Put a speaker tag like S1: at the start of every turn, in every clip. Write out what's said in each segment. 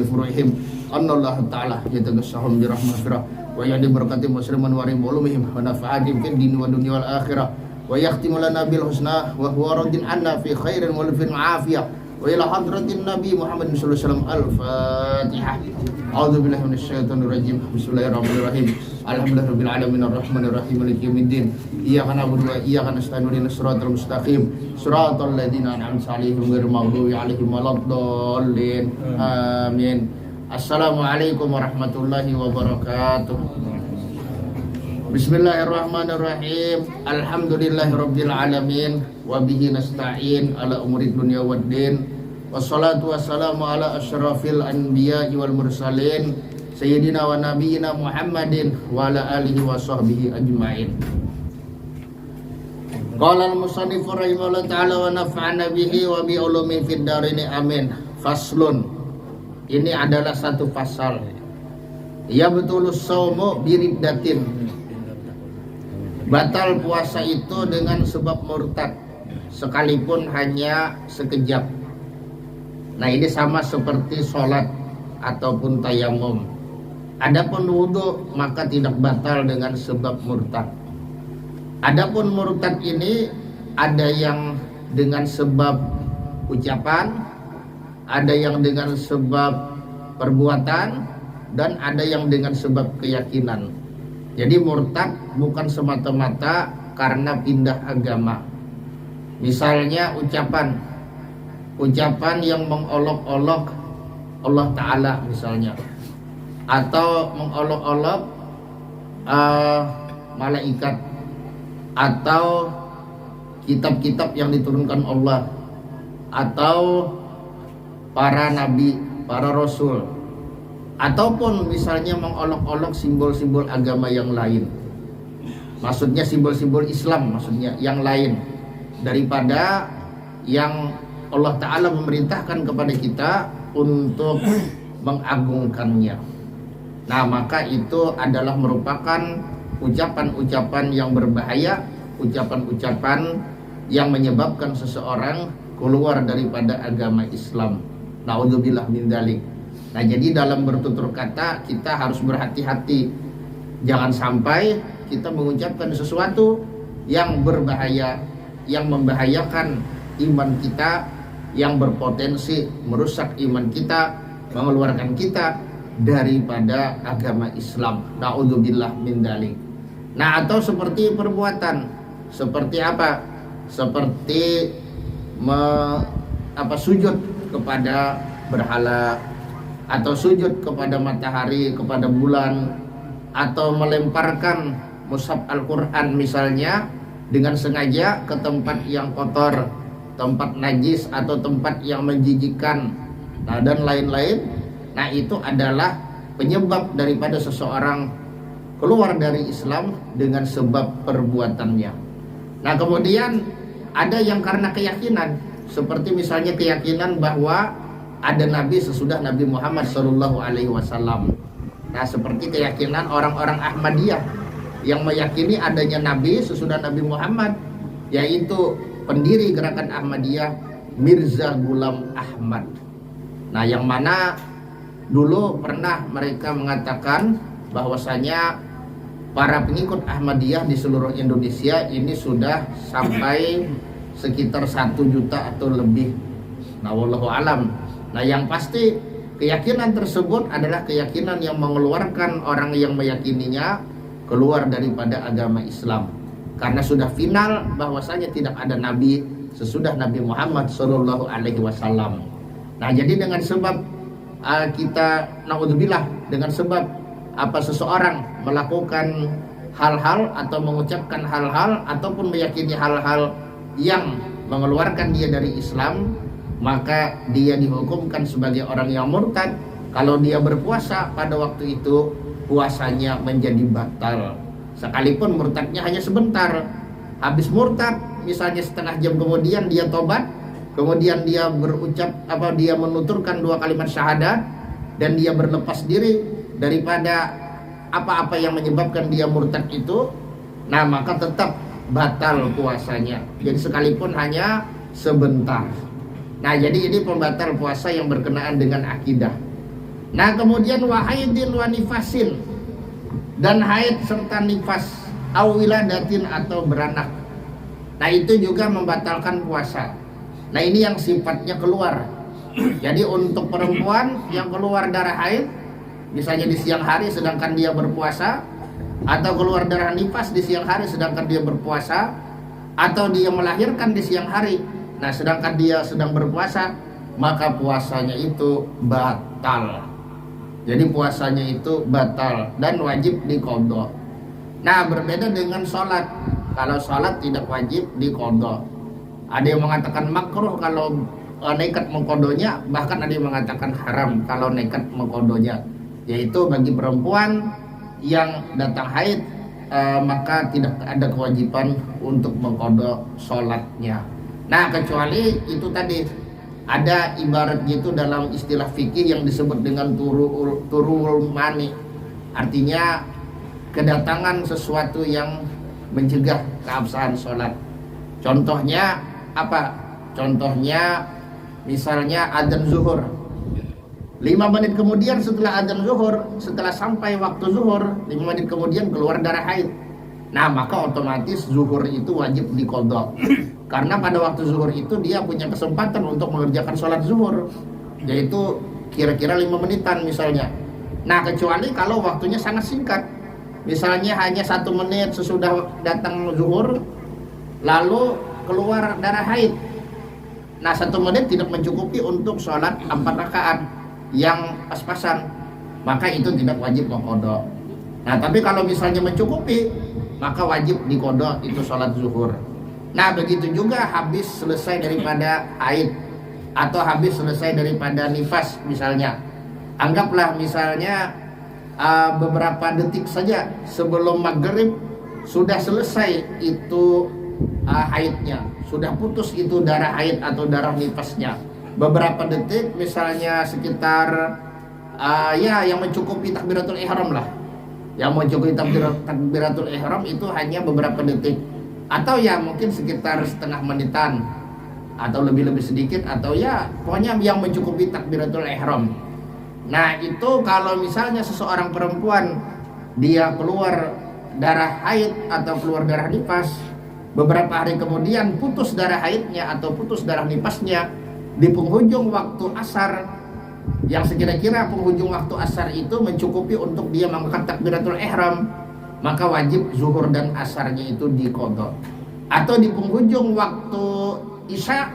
S1: Furihim annallaha ta'ala yataghashahum bi rahmatirah wa yadi barakati musliman wa rimulumihim wa nafa'atim fid din wa dunya wal akhirah wa yakhtimu lana bil husna wa huwa radin anna fi khairin wal fil afiyah wa ila hadratin nabi Muhammad sallallahu alaihi wasallam al-fatihah. A'udzu billahi minasyaitonir rajim. Bismillahirrahmanirrahim. Alhamdulillahirabbil alamin arrahmanir rahim maliki yaumiddin. Iyyaka na'budu wa iyyaka nasta'in ihdinas siratal mustaqim siratal ladzina an'amta 'alaihim ghairil maghdubi 'alaihim waladdallin. Amin. Assalamualaikum warahmatullahi wabarakatuh. Bismillahirrahmanirrahim. Alhamdulillahirabbil alamin wa bihi nasta'in ala umuri dunya waddin. Wassalatu wassalamu ala asyrafil anbiya'i wal mursalin sayyidina wa nabiyyina Muhammadin wa ala alihi wa sahbihi ajma'in. Qala al-musannif rahimahullah ta'ala wa nafa'ana bihi wa bi ulumi fid darini amin. Faslun. Ini adalah satu pasal. Ya betulus saumu biriddatin. Batal puasa itu dengan sebab murtad sekalipun hanya sekejap. Nah, ini sama seperti sholat ataupun tayamum. Adapun wudu maka tidak batal dengan sebab murtad. Adapun murtad ini ada yang dengan sebab ucapan, ada yang dengan sebab perbuatan, dan ada yang dengan sebab keyakinan. Jadi murtad bukan semata-mata karena pindah agama. Misalnya ucapan yang mengolok-olok Allah Ta'ala misalnya, atau mengolok-olok malaikat, atau kitab-kitab yang diturunkan Allah, atau para nabi, para rasul, ataupun misalnya mengolok-olok simbol-simbol agama yang lain. Maksudnya simbol-simbol Islam, maksudnya yang lain daripada yang Allah Ta'ala memerintahkan kepada kita untuk mengagungkannya. Nah, maka itu adalah merupakan ucapan-ucapan yang berbahaya, ucapan-ucapan yang menyebabkan seseorang keluar daripada agama Islam. Na'udzubillah min dzalik. Nah, jadi dalam bertutur kata kita harus berhati-hati. Jangan sampai kita mengucapkan sesuatu yang berbahaya, yang membahayakan iman kita, yang berpotensi merusak iman kita, mengeluarkan kita daripada agama Islam. Na'udzubillah min dzalik. Nah, atau seperti perbuatan. Seperti apa? Seperti sujud kepada berhala, atau sujud kepada matahari, kepada bulan, atau melemparkan mushaf Al-Qur'an misalnya dengan sengaja ke tempat yang kotor, tempat najis, atau tempat yang menjijikkan, nah, dan lain-lain. Nah, itu adalah penyebab daripada seseorang keluar dari Islam dengan sebab perbuatannya. Nah, kemudian ada yang karena keyakinan, seperti misalnya keyakinan bahwa ada nabi sesudah Nabi Muhammad SAW. Nah, seperti keyakinan orang-orang Ahmadiyah yang meyakini adanya nabi sesudah Nabi Muhammad, yaitu pendiri gerakan Ahmadiyah Mirza Ghulam Ahmad. Nah, yang mana dulu pernah mereka mengatakan bahwasanya para pengikut Ahmadiyah di seluruh Indonesia ini sudah sampai sekitar 1 juta atau lebih. Nah, wallahu alam. Nah, yang pasti keyakinan tersebut adalah keyakinan yang mengeluarkan orang yang meyakininya keluar daripada agama Islam, karena sudah final bahwasanya tidak ada nabi sesudah Nabi Muhammad SAW. Nah, jadi dengan sebab kita naudzubillah, dengan sebab seseorang melakukan hal-hal atau mengucapkan hal-hal ataupun meyakini hal-hal yang mengeluarkan dia dari Islam, maka dia dihukumkan sebagai orang yang murtad. Kalau dia berpuasa pada waktu itu, puasanya menjadi batal, sekalipun murtadnya hanya sebentar. Habis murtad misalnya setengah jam kemudian dia tobat, kemudian dia dia menuturkan 2 kalimat syahadat, dan dia berlepas diri daripada apa-apa yang menyebabkan dia murtad itu, nah, maka tetap batal puasanya. Jadi sekalipun hanya sebentar. Nah, jadi ini pembatal puasa yang berkenaan dengan akidah. Nah kemudian wahaidin wa nifasin, dan haid serta nifas, au wiladatin atau beranak. Nah itu juga membatalkan puasa. Nah ini yang sifatnya keluar. Jadi untuk perempuan yang keluar darah haid, misalnya di siang hari sedangkan dia berpuasa, atau keluar darah nifas di siang hari sedangkan dia berpuasa, atau dia melahirkan di siang hari, nah sedangkan dia sedang berpuasa, maka puasanya itu batal. Jadi puasanya itu batal dan wajib diqadha. Nah berbeda dengan sholat. Kalau sholat tidak wajib diqadha. Ada yang mengatakan makruh kalau nekat mengqadhanya, bahkan ada yang mengatakan haram kalau nekat mengqadhanya. Yaitu bagi perempuan yang datang haid, maka tidak ada kewajiban untuk mengqadha sholatnya. Nah kecuali itu tadi, ada ibarat gitu dalam istilah fikih yang disebut dengan turul mani. Artinya kedatangan sesuatu yang mencegah keabsahan sholat. Contohnya apa? Contohnya misalnya adzan zuhur, 5 menit kemudian setelah adzan zuhur, setelah sampai waktu zuhur 5 menit kemudian keluar darah haid. Nah maka otomatis zuhur itu wajib diqadha. Karena pada waktu zuhur itu dia punya kesempatan untuk mengerjakan sholat zuhur, yaitu kira-kira 5 menitan misalnya. Nah kecuali kalau waktunya sangat singkat, misalnya hanya 1 menit sesudah datang zuhur lalu keluar darah haid. Nah 1 menit tidak mencukupi untuk sholat 4 rakaat yang pas-pasan, maka itu tidak wajib mengqadha. Nah tapi kalau misalnya mencukupi, maka wajib diqadha itu sholat zuhur. Nah begitu juga habis selesai daripada haid atau habis selesai daripada nifas misalnya. Anggaplah misalnya beberapa detik saja sebelum maghrib sudah selesai itu haidnya, sudah putus itu darah haid atau darah nifasnya. Beberapa detik misalnya sekitar ya yang mencukupi takbiratul ihram lah. Yang mencukupi takbiratul ihram itu hanya beberapa detik, atau ya mungkin sekitar setengah menitan atau lebih sedikit, atau ya pokoknya yang mencukupi takbiratul ihram. Nah itu kalau misalnya seseorang perempuan dia keluar darah haid atau keluar darah nifas, beberapa hari kemudian putus darah haidnya atau putus darah nifasnya di penghujung waktu asar, yang sekira-kira penghujung waktu asar itu mencukupi untuk dia mengangkat takbiratul ihram, maka wajib zuhur dan asarnya itu diqadha. Atau di penghujung waktu isya,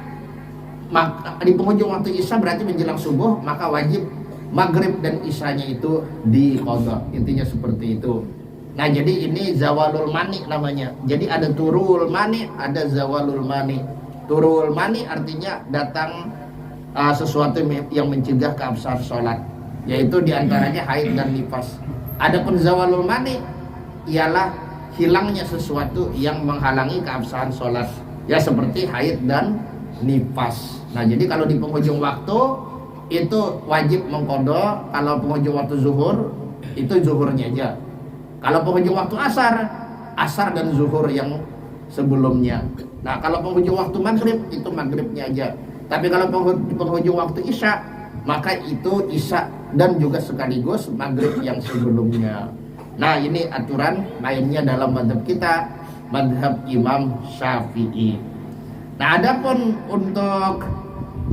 S1: maka di penghujung waktu isya berarti menjelang subuh, maka wajib maghrib dan isyanya itu diqadha. Intinya seperti itu. Nah jadi ini zawalul mani namanya. Jadi ada turul mani, ada zawalul mani. Turul mani artinya datang sesuatu yang mencegah keabsahan sholat, yaitu diantaranya haid dan nifas. Adapun zawalul mani ialah hilangnya sesuatu yang menghalangi keabsahan sholat, ya seperti haid dan nifas. Nah jadi kalau di penghujung waktu itu wajib mengqadha. Kalau penghujung waktu zuhur itu zuhurnya aja. Kalau penghujung waktu asar dan zuhur yang sebelumnya. Nah kalau penghujung waktu maghrib itu maghribnya aja. Tapi kalau penghujung waktu isya, maka itu isya dan juga sekaligus maghrib yang sebelumnya. Nah ini aturan mainnya dalam mazhab kita, mazhab Imam Syafi'i. Nah adapun untuk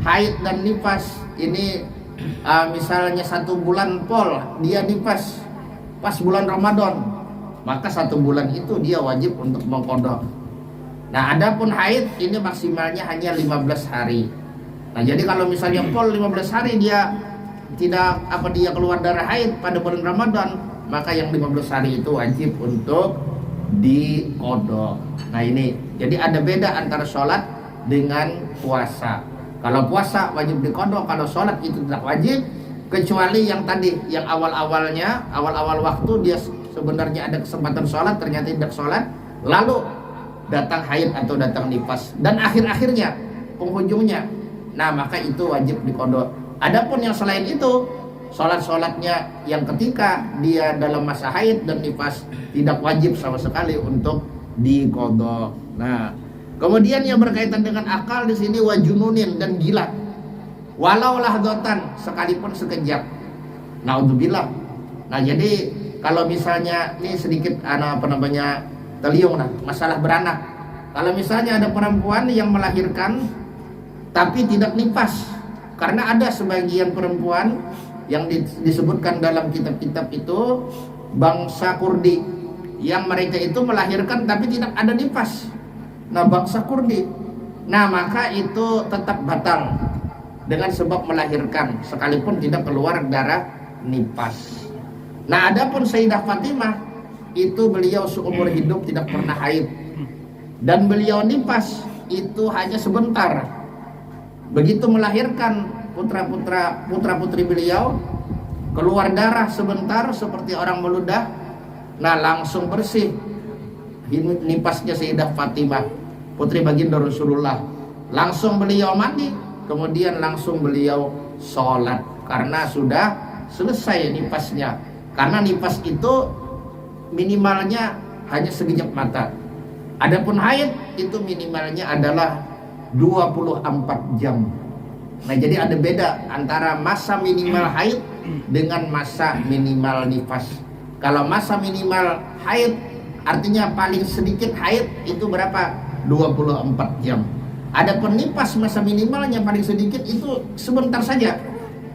S1: haid dan nifas ini misalnya 1 bulan pol dia nifas pas bulan Ramadan, maka 1 bulan itu dia wajib untuk mengqadha. Nah adapun haid ini maksimalnya hanya 15 hari. Nah jadi kalau misalnya pol 15 hari dia tidak dia keluar darah haid pada bulan Ramadan, maka yang 15 hari itu wajib untuk diqadha. Nah ini jadi ada beda antara sholat dengan puasa. Kalau puasa wajib diqadha, kalau sholat itu tidak wajib, kecuali yang tadi yang awal-awalnya, awal-awal waktu dia sebenarnya ada kesempatan sholat ternyata tidak sholat, lalu datang haid atau datang nifas, dan akhir-akhirnya penghujungnya, nah maka itu wajib diqadha. Adapun yang selain itu, sholat-sholatnya yang ketika dia dalam masa haid dan nifas tidak wajib sama sekali untuk diqadha. Nah, kemudian yang berkaitan dengan akal di sini wajununin dan gila. Walau lahdatan, sekalipun sekejap. Naudzubillah. Nah jadi kalau misalnya ini sedikit teliung masalah beranak. Kalau misalnya ada perempuan yang melahirkan tapi tidak nifas, karena ada sebagian perempuan yang disebutkan dalam kitab-kitab itu bangsa Kurdi yang mereka itu melahirkan tapi tidak ada nifas. Nah bangsa Kurdi, nah maka itu tetap batal dengan sebab melahirkan sekalipun tidak keluar darah nifas. Nah adapun Sayyidah Fatimah itu beliau seumur hidup tidak pernah haid dan beliau nifas itu hanya sebentar. Begitu melahirkan putra-putri beliau keluar darah sebentar seperti orang meludah, nah langsung bersih nifasnya Sayyidah Fatimah putri baginda Rasulullah. Langsung beliau mandi, kemudian langsung beliau sholat karena sudah selesai nifasnya. Karena nifas itu minimalnya hanya sekejap mata. Adapun haid itu minimalnya adalah 24 jam. Nah jadi ada beda antara masa minimal haid dengan masa minimal nifas. Kalau masa minimal haid artinya paling sedikit haid itu berapa? 24 jam. Adapun nifas masa minimalnya paling sedikit itu sebentar saja.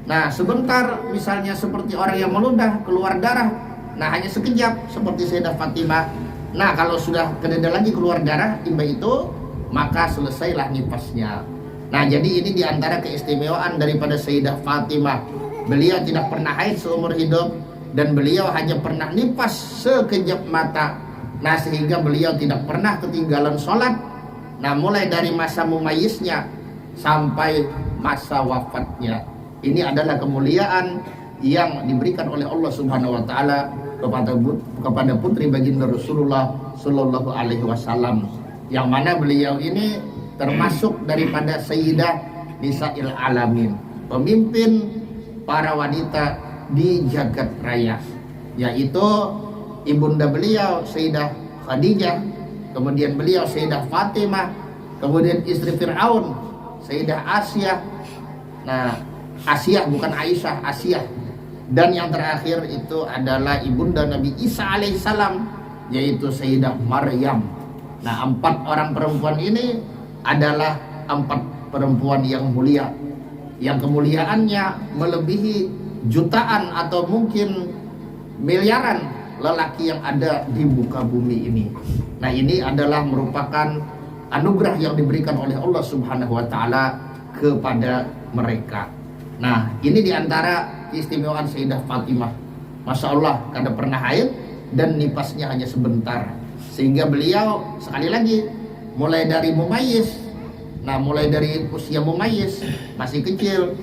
S1: Nah sebentar misalnya seperti orang yang meludah keluar darah, nah hanya sekejap seperti Sayyidah Fatimah. Nah kalau sudah kedada lagi keluar darah imba itu, maka selesailah nifasnya. Nah jadi ini diantara keistimewaan daripada Sayyidah Fatimah. Beliau tidak pernah haid seumur hidup dan beliau hanya pernah nifas sekejap mata. Nah sehingga beliau tidak pernah ketinggalan sholat. Nah mulai dari masa mumayiznya sampai masa wafatnya. Ini adalah kemuliaan yang diberikan oleh Allah Subhanahu wa taala kepada putri baginda Rasulullah sallallahu alaihi wasallam, yang mana beliau ini termasuk daripada Sayyidah Nisa'il Alamin, pemimpin para wanita di jagat raya, yaitu ibunda beliau Sayyidah Khadijah, kemudian beliau Sayyidah Fatimah, kemudian istri Fir'aun Sayyidah Asyah. Nah Asyah bukan Aisyah, Asyah. Dan yang terakhir itu adalah ibunda Nabi Isa alaihissalam, yaitu Sayyidah Maryam. Nah 4 orang perempuan ini adalah 4 perempuan yang mulia, yang kemuliaannya melebihi jutaan atau mungkin miliaran lelaki yang ada di muka bumi ini. Nah ini adalah merupakan anugerah yang diberikan oleh Allah Subhanahu wa taala kepada mereka. Nah ini diantara keistimewaan Sayyidah Fatimah. Masya Allah, kada pernah haid dan nifasnya hanya sebentar, sehingga beliau sekali lagi mulai dari mumayyiz. Nah mulai dari usia mumayyiz masih kecil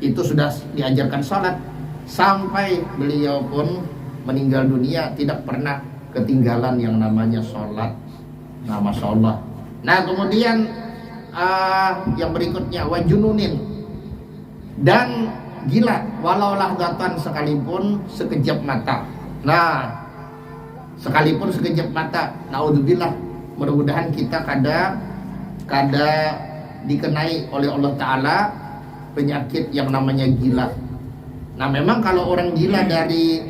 S1: itu sudah diajarkan sholat, sampai beliau pun meninggal dunia tidak pernah ketinggalan yang namanya sholat. Nah Masya Allah. Nah kemudian yang berikutnya wajununin, dan gila walau lahdatan sekalipun sekejap mata. Nah sekalipun sekejap mata, naudzubillah, mudah-mudahan kita kada dikenai oleh Allah Ta'ala penyakit yang namanya gila. Nah memang kalau orang gila dari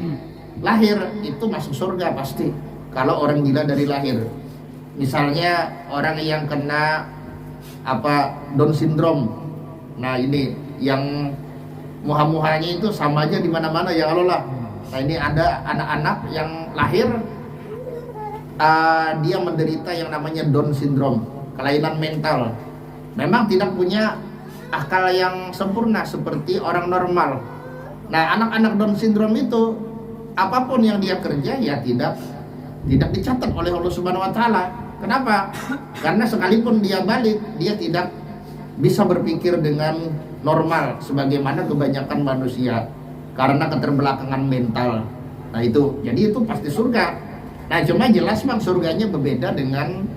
S1: lahir itu masuk surga pasti. Kalau orang gila dari lahir, misalnya orang yang kena Down syndrome, nah ini yang muha-muhanya itu sama aja di mana-mana ya Allah. Nah ini ada anak-anak yang lahir dia menderita yang namanya Down syndrome, kelainan mental. Memang tidak punya akal yang sempurna seperti orang normal. Nah anak-anak Down syndrome itu apapun yang dia kerja ya tidak dicatat oleh Allah Subhanahu wa taala. Kenapa? Karena sekalipun dia balik, dia tidak bisa berpikir dengan normal sebagaimana kebanyakan manusia karena keterbelakangan mental. Nah itu, jadi itu pasti surga. Nah cuma jelas bang, surganya berbeda dengan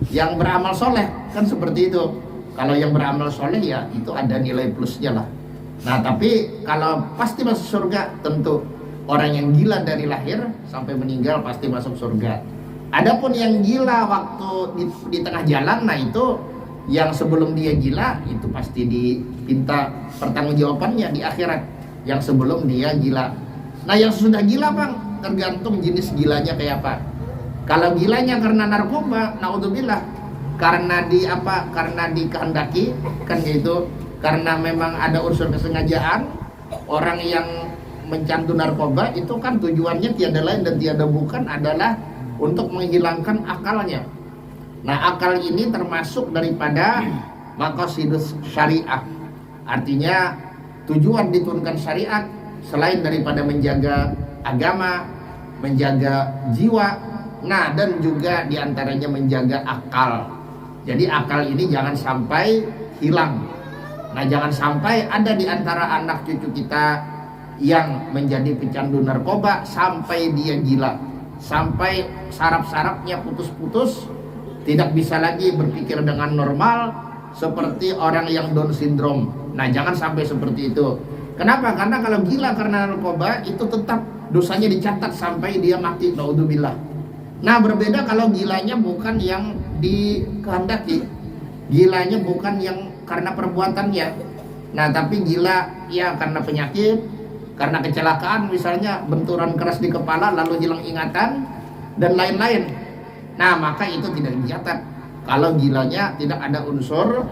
S1: yang beramal soleh, kan seperti itu. Kalau yang beramal soleh ya itu ada nilai plusnya lah. Nah tapi kalau pasti masuk surga, tentu orang yang gila dari lahir sampai meninggal pasti masuk surga. Adapun yang gila waktu di tengah jalan, nah itu yang sebelum dia gila itu pasti diminta pertanggungjawabannya di akhirat. yang sebelum dia gila. Nah yang sudah gila Bang, tergantung jenis gilanya kayak apa. Kalau gilanya karena narkoba, naudzubillah, karena dikehendaki kan gitu, karena memang ada unsur kesengajaan. Orang yang mencandu narkoba itu kan tujuannya tiada lain dan tiada bukan adalah untuk menghilangkan akalnya. Nah akal ini termasuk daripada maqasidus syariah. Artinya tujuan diturunkan syariat selain daripada menjaga agama, menjaga jiwa, nah dan juga diantaranya menjaga akal. Jadi akal ini jangan sampai hilang. Nah jangan sampai ada di antara anak cucu kita yang menjadi pecandu narkoba sampai dia gila, sampai saraf-sarafnya putus-putus, tidak bisa lagi berpikir dengan normal seperti orang yang Down syndrome. Nah jangan sampai seperti itu. Kenapa? Karena kalau gila karena narkoba itu tetap dosanya dicatat sampai dia mati, naudzubillah. Nah berbeda kalau gilanya bukan yang dikehendaki, gilanya bukan yang karena perbuatannya. Nah tapi gila ya karena penyakit, karena kecelakaan misalnya, benturan keras di kepala lalu hilang ingatan dan lain-lain. Nah maka itu tidak dicatat kalau gilanya tidak ada unsur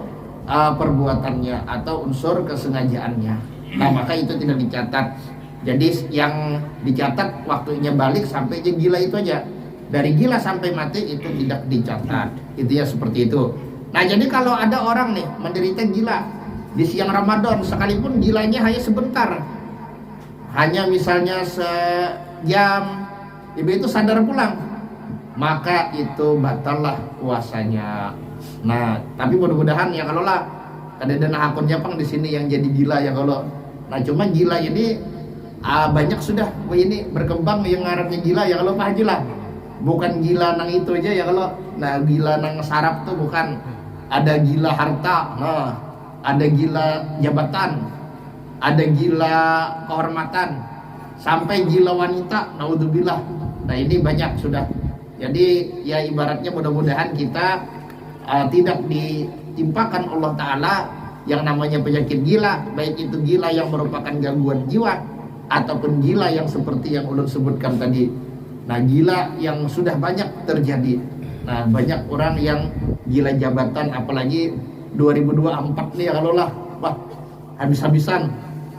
S1: perbuatannya atau unsur kesengajaannya. Nah maka itu tidak dicatat. Jadi yang dicatat waktunya balik sampai dia gila itu aja. Dari gila sampai mati itu tidak dicatat. Itu ya seperti itu. Nah jadi kalau ada orang nih menderita gila di siang Ramadan, sekalipun gilanya hanya sebentar, hanya misalnya sejam, ibu itu sadar pulang, maka itu batallah puasanya. Nah tapi mudah-mudahan ya kalau lah ada dana akun Jepang di sini yang jadi gila ya kalau. Nah cuma gila ini banyak sudah ini berkembang yang ngarapnya gila ya kalau Pak Haji lah. Bukan gila nang itu aja ya kalau. Nah gila nang saraf tuh bukan. Ada gila harta, nah, ada gila jabatan, ada gila kehormatan, sampai gila wanita, naudzubillah. Nah ini banyak sudah. Jadi ya ibaratnya mudah-mudahan kita tidak ditimpakan Allah Ta'ala yang namanya penyakit gila, baik itu gila yang merupakan gangguan jiwa ataupun gila yang seperti yang ulun sebutkan tadi. Nah gila yang sudah banyak terjadi. Nah banyak orang yang gila jabatan, apalagi 2024 nih ya kalau lah, wah habis-habisan.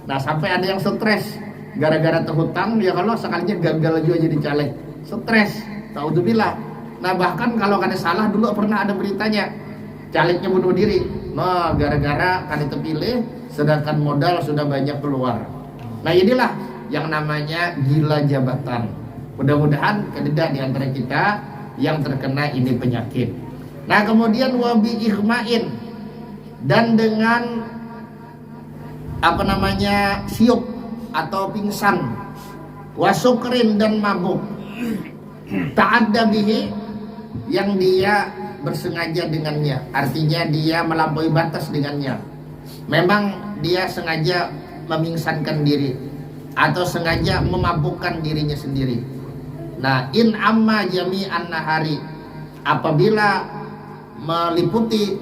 S1: Nah sampai ada yang stres gara-gara terhutang ya kalau sekalinya gagal juga jadi caleg, stres, naudzubillah. Nah bahkan kalau kada salah dulu pernah ada beritanya calegnya bunuh diri, nah gara-gara kada terpilih sedangkan modal sudah banyak keluar. Nah inilah yang namanya gila jabatan. Mudah-mudahan tidak di antara kita yang terkena ini penyakit. Nah kemudian wabi ikhmain, dan dengan siuk atau pingsan, wasukrin dan mabuk, ta'adda bihi, yang dia bersengaja dengannya, artinya dia melampaui batas dengannya. Memang dia sengaja memingsankan diri atau sengaja memabukkan dirinya sendiri. Nah in amma jami'an nahari, apabila meliputi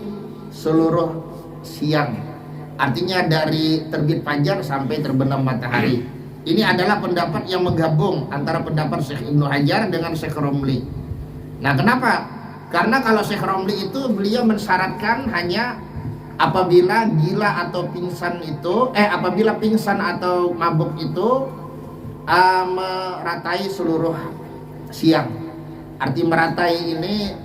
S1: seluruh siang, artinya dari terbit fajar sampai terbenam matahari. Ini adalah pendapat yang menggabung antara pendapat Syekh Ibnu Hajar dengan Syekh Romli. Nah kenapa? Karena kalau Syekh Romli itu beliau mensyaratkan hanya apabila gila atau pingsan itu, apabila pingsan atau mabuk itu meratai seluruh siang. Arti meratai ini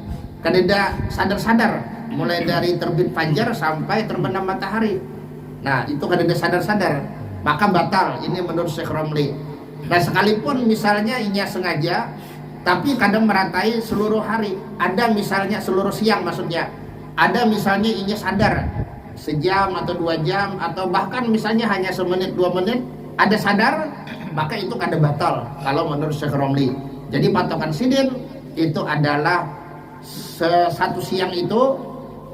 S1: kadeda sadar-sadar, mulai dari terbit fajar sampai terbenam matahari. Nah itu kadeda sadar-sadar, maka batal. Ini menurut Syekh Romli. Nah sekalipun misalnya inya sengaja, tapi kadang meratai seluruh hari, ada misalnya seluruh siang maksudnya, ada misalnya inya sadar sejam atau 2 jam, atau bahkan misalnya hanya semenit 2 menit ada sadar, maka itu kada batal kalau menurut Syekh Romli. Jadi patokan sidin itu adalah satu siang itu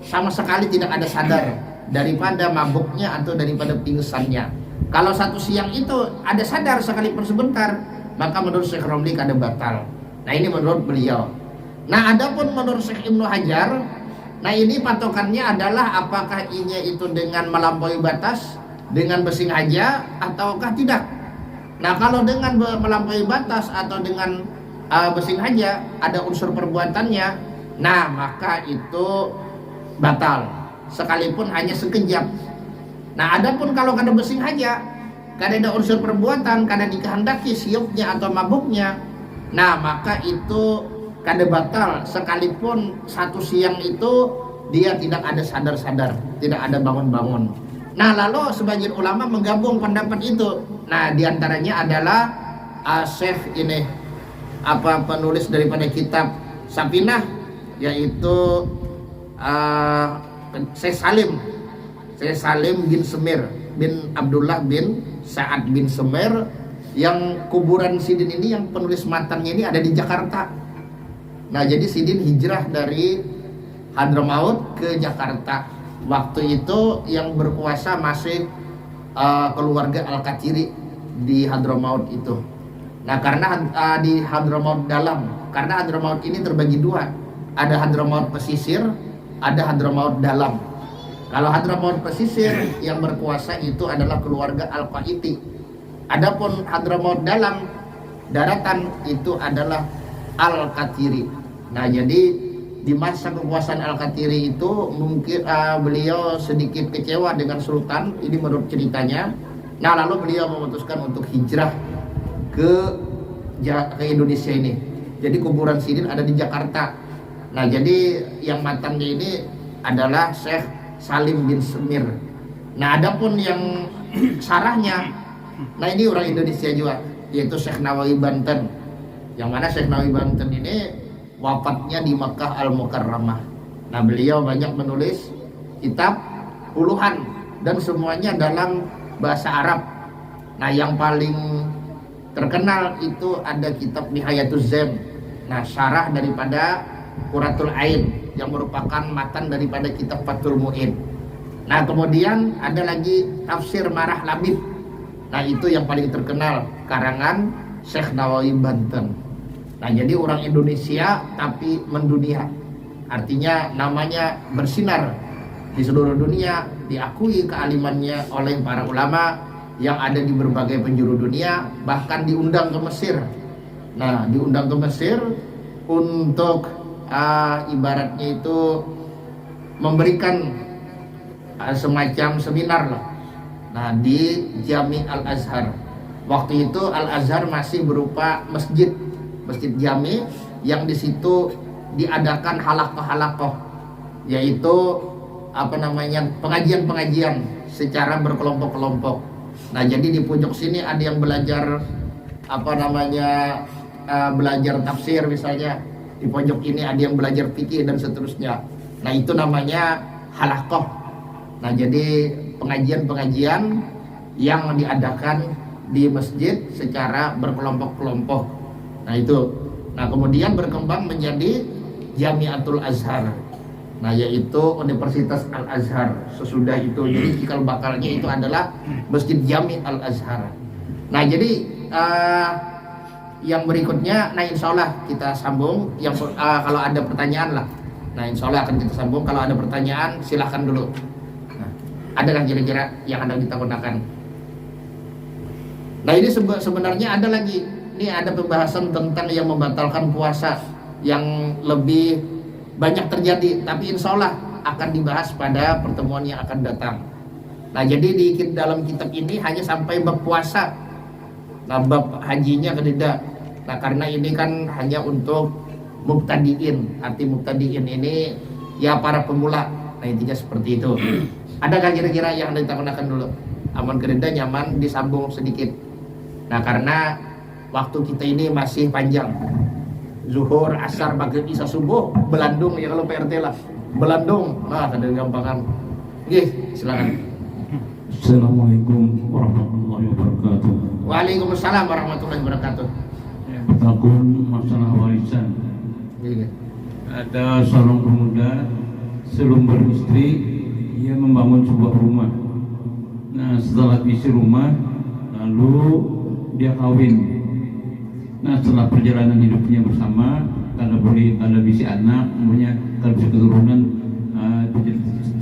S1: sama sekali tidak ada sadar daripada mabuknya atau daripada pingsannya. Kalau satu siang itu ada sadar sekalipun sebentar, maka menurut Syekh Romli kada batal. Nah ini menurut beliau. Nah adapun menurut Syekh Ibnu Hajar, nah ini patokannya adalah apakah inya itu dengan melampaui batas dengan bersengaja ataukah tidak. Nah kalau dengan melampaui batas atau dengan bersengaja ada unsur perbuatannya, nah maka itu batal sekalipun hanya sekejap. Nah adapun kalau kada bersengaja, kada ada unsur perbuatan, kada dikehendaki siupnya atau mabuknya, nah maka itu kada batal sekalipun satu siang itu dia tidak ada sadar-sadar, tidak ada bangun-bangun. Nah lalu sebagian ulama menggabung pendapat itu. Nah diantaranya adalah Syekh ini penulis daripada kitab Safinah, yaitu Syekh Salim bin Semir bin Abdullah bin Sa'ad bin Semir, yang kuburan Sidin ini yang penulis matanya ini ada di Jakarta. Nah jadi Sidin hijrah dari Hadramaut ke Jakarta. Waktu itu yang berkuasa masih keluarga Al-Kathiri di Hadramaut itu. Nah karena di Hadramaut dalam, karena Hadramaut ini terbagi dua, ada Hadramaut pesisir, ada Hadramaut dalam. Kalau Hadramaut pesisir yang berkuasa itu adalah keluarga Al-Qaiti. Adapun Hadramaut dalam daratan itu adalah Al-Kathiri. Nah jadi di masa kekuasaan Al-Kathiri itu mungkin beliau sedikit kecewa dengan Sultan, ini menurut ceritanya. Nah lalu beliau memutuskan untuk hijrah ke Indonesia ini. Jadi kuburan Sidin ada di Jakarta. Nah jadi yang matannya ini adalah Syekh Salim bin Semir. Nah adapun yang sarahnya, nah ini orang Indonesia juga, yaitu Syekh Nawawi Banten. Yang mana Syekh Nawawi Banten ini wafatnya di Makkah Al-Mukarramah. Nah beliau banyak menulis kitab puluhan dan semuanya dalam bahasa Arab. Nah yang paling terkenal itu ada kitab Nihayatuz Zam. Nah syarah daripada Qurratul Ain yang merupakan matan daripada kitab Fathul Mu'in. Nah kemudian ada lagi tafsir Marah Labib. Nah itu yang paling terkenal, karangan Syekh Nawawi Banten. Nah jadi orang Indonesia tapi mendunia, artinya namanya bersinar di seluruh dunia, diakui kealimannya oleh para ulama yang ada di berbagai penjuru dunia, bahkan diundang ke Mesir. Nah diundang ke Mesir untuk ibaratnya itu memberikan semacam seminar lah. Nah di Jami Al-Azhar, waktu itu Al-Azhar masih berupa masjid Jami, yang di situ diadakan halakoh-halakoh, yaitu pengajian-pengajian secara berkelompok-kelompok. Nah jadi di pojok sini ada yang belajar belajar tafsir misalnya, di pojok ini ada yang belajar fikih dan seterusnya. Nah itu namanya halakoh. Nah jadi pengajian-pengajian yang diadakan di masjid secara berkelompok-kelompok. Nah itu, nah kemudian berkembang menjadi Jamiatul Azhar. Nah yaitu Universitas Al-Azhar sesudah itu. Jadi cikal bakalnya itu adalah Masjid Jami Al-Azhar. Nah jadi yang berikutnya, nah insya Allah kita sambung. Yang kalau ada pertanyaan lah, nah insya Allah akan kita sambung. Kalau ada pertanyaan silahkan dulu. Nah, adakah kira-kira yang Anda kita gunakan? Nah ini sebenarnya ada lagi. Ini ada pembahasan tentang yang membatalkan puasa yang lebih banyak terjadi, tapi insya Allah akan dibahas pada pertemuan yang akan datang. Nah jadi di dalam kitab ini hanya sampai bab puasa. Nah bab hajinya tidak. Nah karena ini kan hanya untuk mubtadiin. Arti mubtadiin ini ya para pemula. Nah intinya seperti itu. Adakah kira-kira yang kita gunakan dulu? Aman kereda nyaman disambung sedikit. Nah karena waktu kita ini masih panjang. Zuhur, asar, maghrib, isya, subuh, belandung ya kalau PRT lah. Belandung. Nah, ada gampangan. Oke, silakan.
S2: Assalamualaikum warahmatullahi wabarakatuh.
S1: Waalaikumsalam warahmatullahi wabarakatuh.
S2: Bertakun masalah warisan. Ada seorang pemuda sebelum beristri, ia membangun sebuah rumah. Nah, setelah isi rumah, lalu dia kawin. Nah setelah perjalanan hidupnya bersama, karena bisi anak, umurnya kalau bisa keturunan,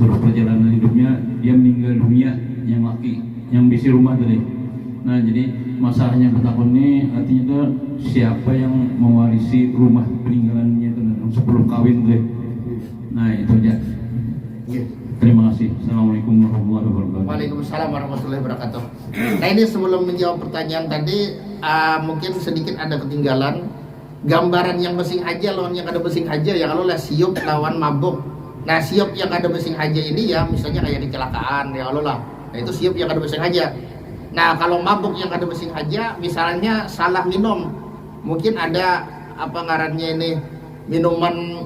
S2: terus perjalanan hidupnya dia meninggal dunia yang laki. yang bisi rumah tadi. Nah jadi masalahnya bertakun ini artinya itu siapa yang mewarisi rumah peninggalannya itu sebelum kawin tuh. Nah itu aja. Terima kasih. Assalamualaikum warahmatullahi wabarakatuh.
S1: Waalaikumsalam warahmatullahi wabarakatuh. Nah ini sebelum menjawab pertanyaan tadi, mungkin sedikit ada ketinggalan gambaran yang besing haja lawan yang ada besing haja ya. Kalau lah siup lawan mabuk. Nah siup yang ada besing haja ini ya misalnya kayak kecelakaan ya Allah lah. Nah itu siup yang ada besing haja. Nah kalau mabuk yang ada besing haja misalnya salah minum, mungkin ada apa ngarannya ini minuman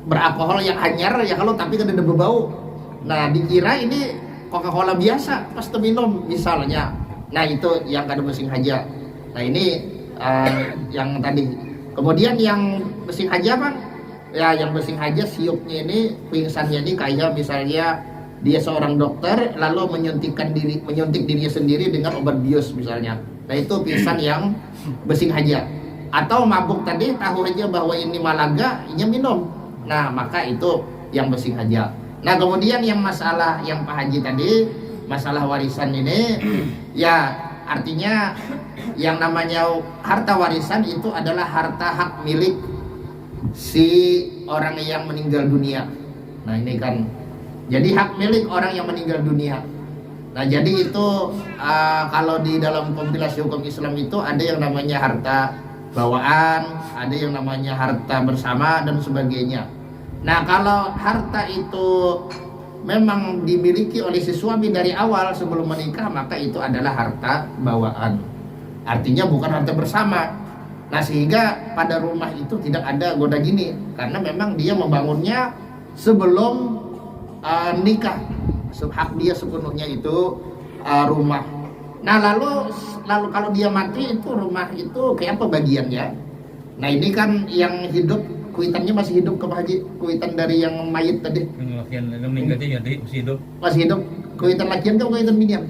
S1: beralkohol yang anyar ya kalau tapi kan ada berbau. Nah dikira ini Coca-Cola biasa pas minum misalnya. Nah itu yang ada besing haja. Nah ini yang tadi. Kemudian yang besing haja Bang, ya yang besing haja siupnya ini pingsannya ini kayak misalnya dia seorang dokter lalu menyuntik dirinya sendiri dengan obat bius misalnya. Nah itu pingsan yang besing haja. Atau mabuk tadi tahu aja bahwa ini malaga, ini minum. Nah maka itu yang besing haja. Nah kemudian yang masalah yang Pak Haji tadi, masalah warisan ini ya artinya yang namanya harta warisan itu adalah harta hak milik si orang yang meninggal dunia. Nah ini kan jadi hak milik orang yang meninggal dunia. Nah jadi itu kalau di dalam kompilasi hukum Islam itu ada yang namanya harta bawaan, ada yang namanya harta bersama dan sebagainya. Nah kalau harta itu memang dimiliki oleh si suami dari awal sebelum menikah, maka itu adalah harta bawaan. Artinya bukan harta bersama. Nah sehingga pada rumah itu tidak ada goda gini, karena memang dia membangunnya sebelum nikah. Hak dia sepenuhnya itu rumah. Nah lalu kalau dia mati itu rumah itu kayak apa bagiannya? Nah ini kan yang hidup kuitannya masih hidup ke Pak Haji, kuitan dari yang mayit tadi.
S3: Lakian meninggal jadi masih hidup.
S1: Masih hidup. Kuitan lakian ke kuitan binian?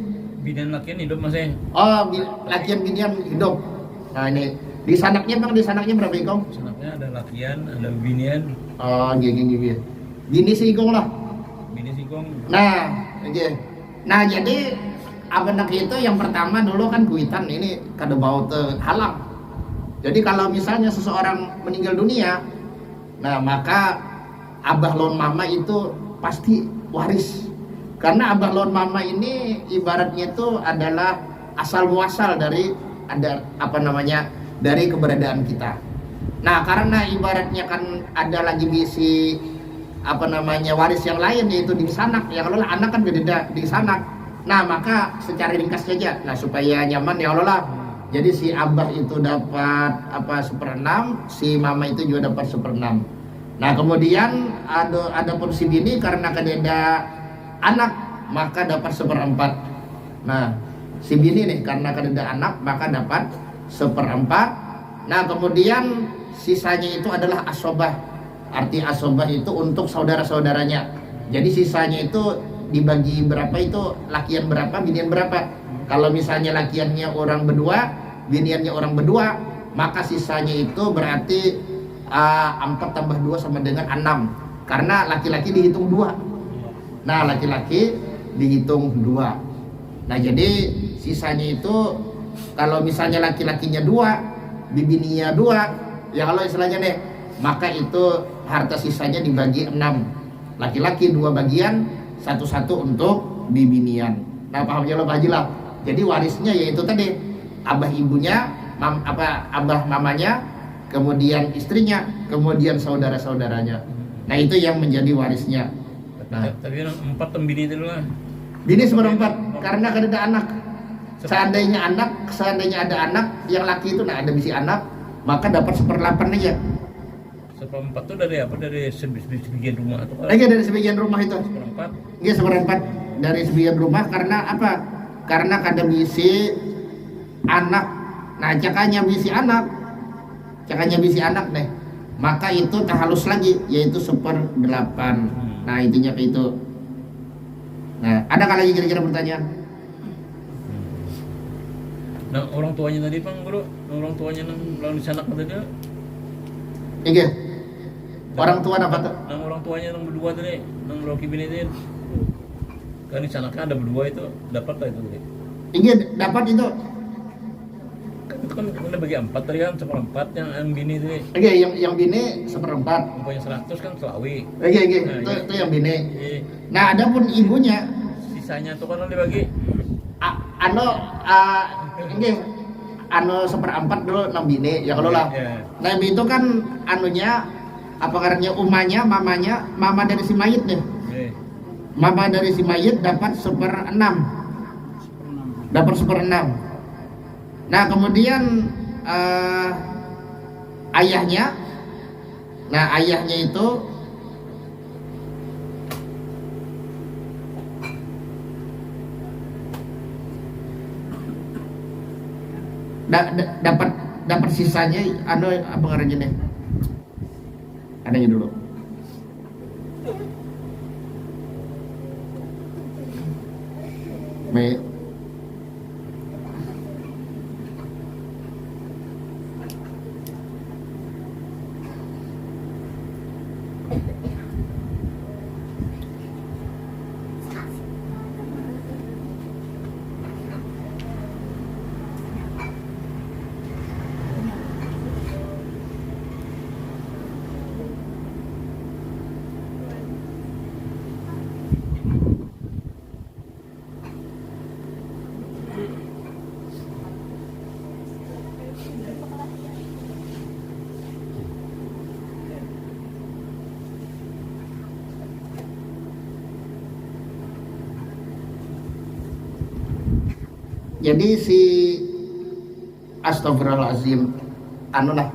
S3: Binian lakian hidup masih.
S1: Oh, lakian binian hidup. Nah ini di sanaknya Bang, di sanaknya berapa ikong?
S3: Sanaknya ada lakian, ada binian.
S1: Oh, gini. Bini si ikong lah.
S3: Bini singkong.
S1: Nah, oke. Nah jadi anak itu yang pertama dulu kan kuitan ini kada bau halang. Jadi kalau misalnya seseorang meninggal dunia, nah maka abah lawan mama itu pasti waris. Karena abah lawan mama ini ibaratnya itu adalah asal muasal dari dari keberadaan kita. Nah karena ibaratnya kan ada lagi bisi waris yang lain yaitu di sanak. Ya kalau anak kan beda di sanak. Nah maka secara ringkas saja. Nah supaya nyaman ya Allah lah. Jadi si abah itu dapat 1/6, si mama itu juga dapat 1/6. Nah kemudian ada pun si bini karena kadeda anak maka dapat 1/4. Nah si bini nih karena kadeda anak maka dapat 1/4. Nah kemudian sisanya itu adalah asobah. Arti asobah itu untuk saudara-saudaranya. Jadi sisanya itu dibagi berapa itu lakian berapa, binian berapa. Kalau misalnya lakiannya orang berdua, biniannya orang berdua, maka sisanya itu berarti 4 tambah 2 sama dengan 6. Karena laki-laki dihitung 2. Nah laki-laki dihitung 2. Nah jadi sisanya itu kalau misalnya laki-lakinya 2, bininya 2, ya kalau istilahnya deh, maka itu harta sisanya dibagi 6. Laki-laki 2 bagian, 1 untuk bibinian. Nah paham ya Pak Haji lah. Jadi warisnya yaitu tadi abah ibunya, abah mamanya, kemudian istrinya, kemudian saudara-saudaranya. Nah itu yang menjadi warisnya. Nah,
S3: tapi 4 bini itu lah.
S1: Bini 1/4 karena kan ada anak. Seandainya ada anak yang laki itu, nah ada bisi anak, maka dapat 1/8 aja.
S3: 1/4 itu dari apa? Dari sebagian rumah atau apa?
S1: Lagi dari sebagian rumah itu.
S3: 1/4.
S1: Iya 1/4 dari sebagian rumah karena apa? Karena kada bisi anak. Nah cakanya bisi anak deh. Maka itu tahalus lagi yaitu 1/8. Nah intinya kayak itu. Nah ada lagi kira-kira pertanyaan?
S3: Nah orang tuanya tadi Bang Bro, orang tuanya yang di sana tadi.
S1: Iya. Orang tua apa tuh?
S3: Orang tuanya yang berdua tadi, yang Rocky bini itu. Kan di sana kan ada berdua itu dapat lah itu.
S1: Iya dapat itu.
S3: Kan itu kan udah bagi 4 tadi kan, seperempat yang bini itu.
S1: Oke, yang bini seperempat.
S3: Umpamanya 100 kan selawi.
S1: Oke,
S3: Nah,
S1: itu yang bini.
S3: Iya.
S1: Nah, adapun ibunya
S3: Sisanya tuh kan dibagi.
S1: anu ini anu seperempat dulu 6 bini ya kalau lah.
S3: Iya.
S1: Nah, itu kan anunya apa karena umanya, mamanya, mama dari si mayit nih.
S3: Iya.
S1: Mama dari si mayit dapat 1/6. Dapat 1/6. Nah, kemudian ayahnya, nah ayahnya itu dapat sisanya anu apa ngarannya nih? Adanya dulu. Me jadi si astagfirullahaladzim anu lah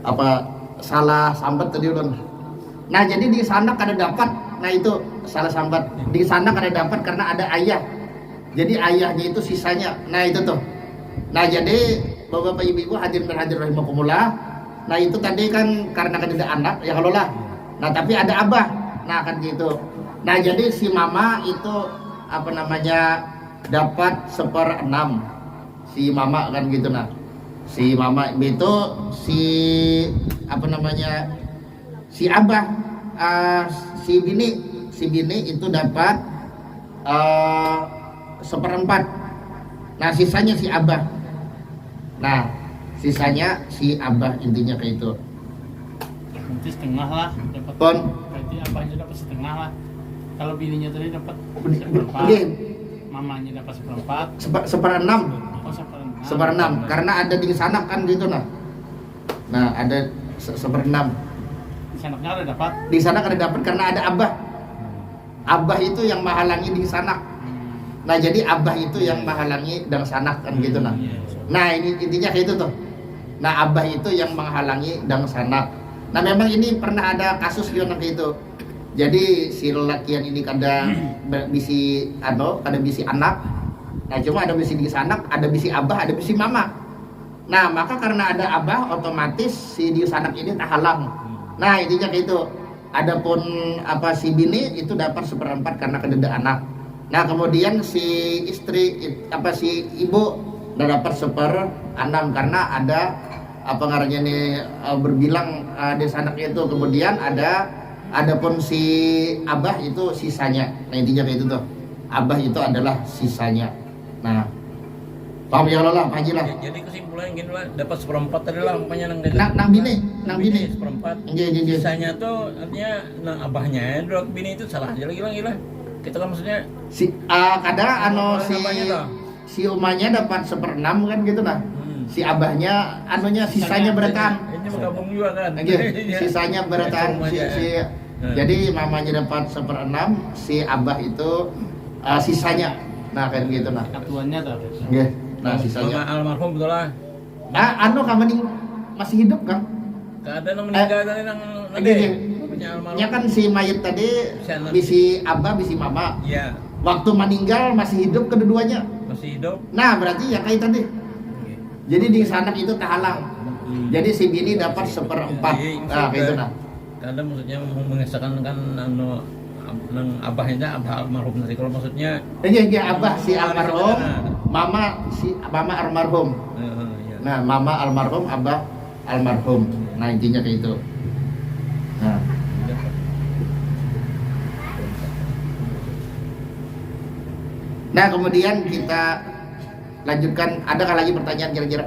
S1: apa salah sambat tadi udah. Nah, jadi di sana kada dapat. Nah, itu salah sambat. Di sana kada dapat karena ada ayah. Jadi ayahnya itu sisanya. Nah, itu tuh. Nah, jadi Bapak Ibu hadirin dan hadirat rahimakumullah. Nah, itu tadi kan karena kada ada anak ya kalau lah. Nah, tapi ada abah. Nah, kan gitu. Nah, jadi si mama itu apa namanya dapat 1/6 si mama kan gitu. Nah, si mama itu si apa namanya si abah si bini itu dapat 1/4. Nah, sisanya si abah. Nah, sisanya si abah, intinya kayak itu.
S4: Nanti setengah lah dapat.
S1: Pon
S4: Berarti apanya dapat setengah lah. Kalau bininya tadi dapat
S1: Oke.
S4: seperempat, mamanya dapat seperempat.
S1: 1/6
S4: Oh, seperempat.
S1: 1/6 karena ada di sana kan gitu. Nah ada 1/6
S4: Sanaknya ada dapat.
S1: di sana kada dapat karena ada abah. Abah itu yang menghalangi di sana. Nah, jadi abah itu yang menghalangi dan sanak kan gitu. Nah, ini intinya kayak itu tuh. Nah, abah itu yang menghalangi dan sanak. Nah, memang ini pernah ada kasus yang kayak itu. Jadi si lelakian ini kada bisi kada bisi anak. Nah, cuma ada bisi di sanak, ada bisi abah, ada bisi mama. Nah, maka karena ada abah, otomatis si di sanak ini terhalang. Nah, intinya kayak itu. Adapun apa si bini itu dapat 1/4 karena kededa anak. Nah, kemudian si istri apa si ibu udah dapat 1/6 karena ada apa ngarannya nih berbilang di sanaknya itu. Kemudian adapun si abah itu sisanya. Nah, intinya kayak itu tuh. Abah itu adalah sisanya. Nah, paham ya Allah, Pak Haji lah.
S3: Jadi kesimpulannya gini lah, dapat 1/4 tadi lah umpamanya
S1: Nang bini
S3: 1/4.
S1: Iya.
S3: Sisanya tuh artinya nang abahnya dua bini itu salah aja lagi lah. Kita kan maksudnya
S1: si kadang
S3: abahnya toh.
S1: si umanya dapat 1/6 kan gitu nah. Si abahnya anunya sisanya beratan.
S3: Ini bergabung juga kan.
S1: Sisanya beratan jadi mamanya dapat 1/6, si abah itu sisanya. Nah, kayak gitu nah.
S4: Satuannya tuh.
S1: Nggih. Nah, sisanya.
S3: Mama almarhum betul lah.
S1: Kamening masih hidup kan?
S3: Keadaan yang meninggal tadi nang
S1: Iya.
S3: punya almarhum.
S1: Ya kan si mayit tadi
S3: Sana.
S1: bisi abah, bisi mama.
S3: Iya,
S1: Waktu meninggal masih hidup kedua-duanya.
S3: masih hidup.
S1: Nah, berarti ya kayak tadi. Jadi di sanak itu terhalang. Jadi si bini dapat 1/4. Nah, kayak itu nah.
S3: Kadang maksudnya mengesahkan kan nang abahnya abah almarhum tadi. Kalau maksudnya
S1: Iya, abah si almarhum, mama almarhum.
S3: iya.
S1: Nah, mama almarhum, abah almarhum. Nah, intinya kayak itu. Nah, Nah, kemudian kita lanjutkan. Adakah lagi pertanyaan kira-kira?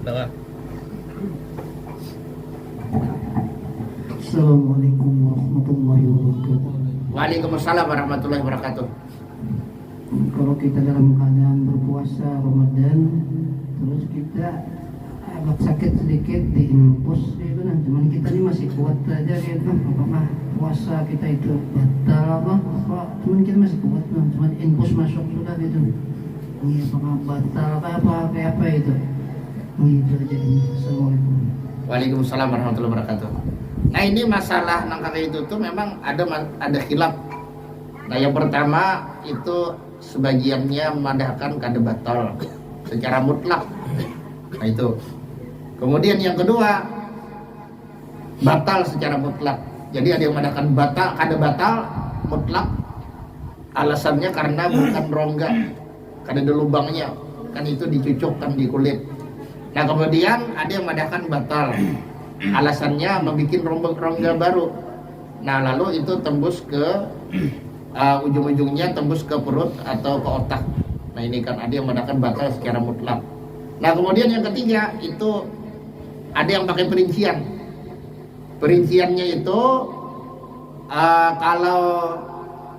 S3: Udah.
S5: Assalamualaikum warahmatullahi wabarakatuh.
S1: Waalaikumsalam warahmatullahi wabarakatuh.
S5: Kalau kita dalam keadaan berpuasa Ramadan, terus kita agak sakit sedikit di infus gitu, nah cuman kita ini masih kuat aja gitu. Apakah puasa kita itu batal apa cuman kita masih kuat, nah cuman infus masuk sudah gitu. Ini apakah batal apa itu? Gitu aja ini. Assalamualaikum.
S1: Waalaikumsalam warahmatullahi wabarakatuh. Nah, ini masalah nangka itu tuh memang ada khilaf. Nah, yang pertama itu sebagiannya memandahkan kada batal secara mutlak. Nah, itu. Kemudian yang kedua batal secara mutlak. Jadi ada yang memandahkan batal, kada batal mutlak. Alasannya karena bukan rongga, kada ada lubangnya, kan itu dicucukkan di kulit. Nah, kemudian ada yang memandahkan batal. Alasannya membuat rongga baru. Nah, lalu itu tembus ke ujung-ujungnya tembus ke perut atau ke otak. Nah, ini kan ada yang mengatakan batal secara mutlak. Nah, kemudian yang ketiga itu ada yang pakai perincian. Perinciannya itu kalau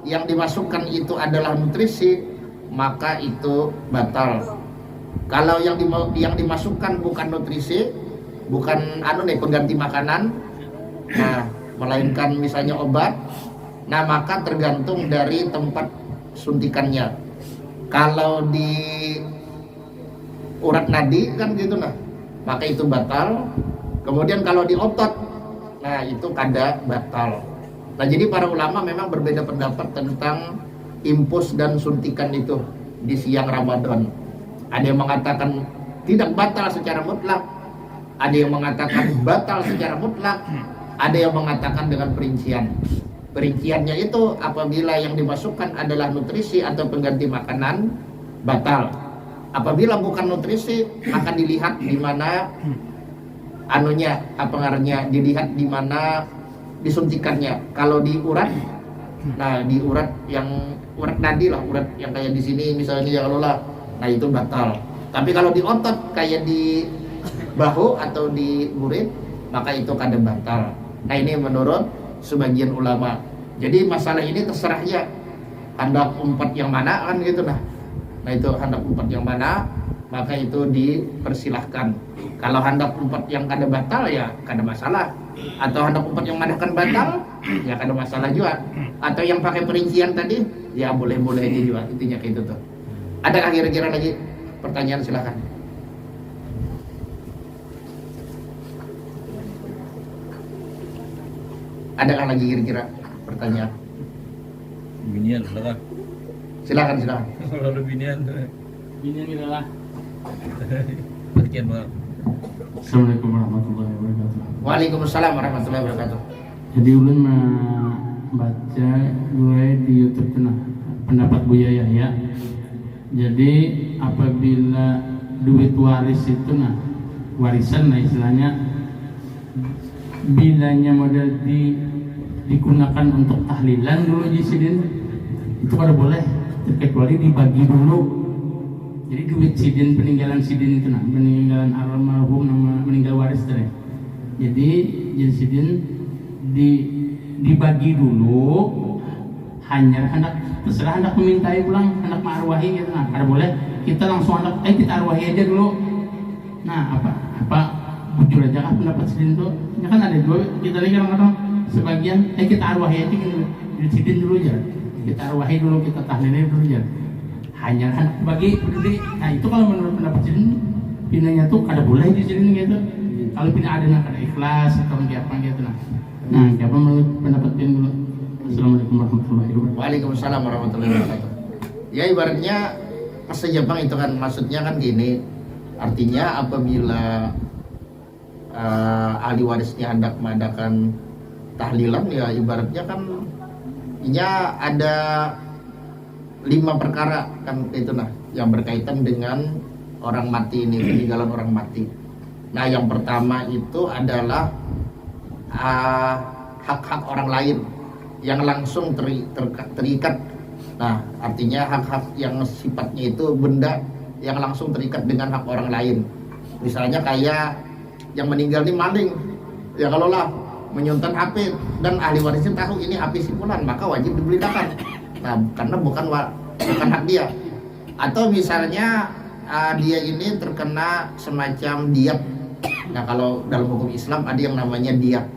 S1: yang dimasukkan itu adalah nutrisi, maka itu batal. Kalau yang dimasukkan bukan nutrisi, bukan pengganti makanan, nah melainkan misalnya obat, nah maka tergantung dari tempat suntikannya. Kalau di urat nadi kan gitu, nah maka itu batal. Kemudian kalau di otot, nah itu kada batal. Nah, jadi para ulama memang berbeda pendapat tentang infus dan suntikan itu di siang Ramadan. Ada yang mengatakan tidak batal secara mutlak, ada yang mengatakan batal secara mutlak, ada yang mengatakan dengan perincian. Perinciannya itu apabila yang dimasukkan adalah nutrisi atau pengganti makanan, batal. Apabila bukan nutrisi, maka dilihat di mana dilihat di mana disuntikannya. Kalau di urat, nah di urat nadi lah, urat yang kayak di sini misalnya ya Allah, nah itu batal. Tapi kalau di otot kayak di bahu atau di murid, maka itu kada batal. Nah, ini menurut sebagian ulama. Jadi masalah ini terserah ya, hendak umpat yang mana kan gitu. Nah itu hendak umpat yang mana, maka itu dipersilahkan. Kalau hendak umpat yang kada batal ya kada masalah, atau hendak umpat yang madahkan batal ya kada masalah juga, atau yang pakai perincian tadi ya boleh-boleh aja juga. Intinya kayak itu tuh. Adakah kira-kira lagi pertanyaan? Silakan. Adakah lagi kira-kira pertanyaan?
S3: Binian lah.
S1: Silakan.
S3: Kalau binian
S4: Binian lah.
S3: Sekian Bang.
S2: Assalamualaikum warahmatullahi wabarakatuh.
S1: Waalaikumsalam warahmatullahi wabarakatuh.
S2: Jadi ulun baca gue di YouTube tuh pendapat Buya Yahya. Jadi apabila duit waris itu warisan istilahnya, bilanya modal digunakan untuk tahlilan dulu jisidin, itu kada boleh, kecuali dibagi dulu. Jadi duit sidin, peninggalan sidin itu peninggalan almarhum meninggal waris tadi. Jadi sidin dibagi dulu, hanya terserah hendak memintai pulang, hendak ma'arwahi gitu. Nah, kada boleh kita langsung hendak kita arwahi aja dulu. Nah, apa bujur aja kan pendapat sidin tuh. Ya kan ada dua, kita lagi kadang-kadang sebagian kita arwahi aja gitu. Sidin dulu aja. Kita arwahi dulu, kita tahlilin dulu aja. Hanya hendak bagi gede. Nah, itu kalau menurut pendapat sidin, pinanya tuh kada boleh di sidin gitu. Kalau pindah ada kada ikhlas atau apa gitu Nah, siapa menurut pendapat sidin dulu? Assalamualaikum warahmatullahi wabarakatuh.
S1: Waalaikumsalam warahmatullahi wabarakatuh. Ya, ibaratnya pas Jepang itu kan maksudnya kan gini. Artinya apabila ahli warisnya hendak mengadakan tahlilan, ya ibaratnya kan ada 5 perkara kan itu yang berkaitan dengan orang mati ini, peninggalan orang mati. Nah, yang pertama itu adalah hak-hak orang lain yang langsung terikat Nah, artinya hak-hak yang sifatnya itu benda yang langsung terikat dengan hak orang lain. Misalnya kayak yang meninggal ini maling, ya kalau lah menyontek HP dan ahli warisnya tahu ini HP si fulan, maka wajib dibelikan. Nah, karena bukan hak dia. Atau misalnya dia ini terkena semacam diat. Nah, kalau dalam hukum Islam ada yang namanya diat.